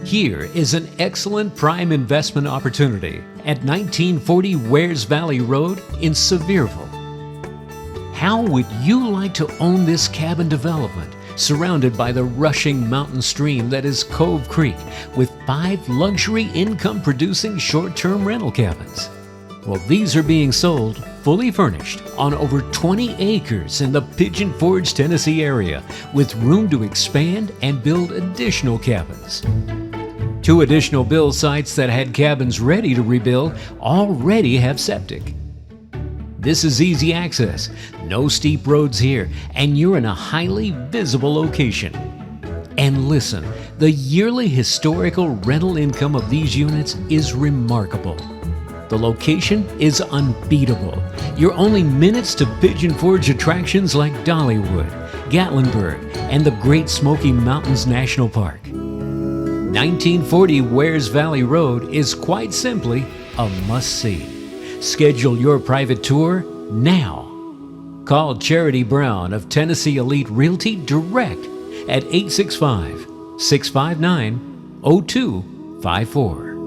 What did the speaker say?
Here is an excellent prime investment opportunity at 1940 Wears Valley Road in Sevierville. How would you like to own this cabin development surrounded by the rushing mountain stream that is Cove Creek with 5 luxury income-producing short-term rental cabins? Well, these are being sold fully furnished on over 20 acres in the Pigeon Forge, Tennessee area with room to expand and build additional cabins. 2 additional build sites that had cabins ready to rebuild already have septic. This is easy access, no steep roads here, and you're in a highly visible location. And listen, the yearly historical rental income of these units is remarkable. The location is unbeatable. You're only minutes to Pigeon Forge attractions like Dollywood, Gatlinburg, and the Great Smoky Mountains National Park. 1940 Wears Valley Road is quite simply a must-see. Schedule your private tour now. Call Charity Brown of Tennessee Elite Realty direct at 865-659-0254.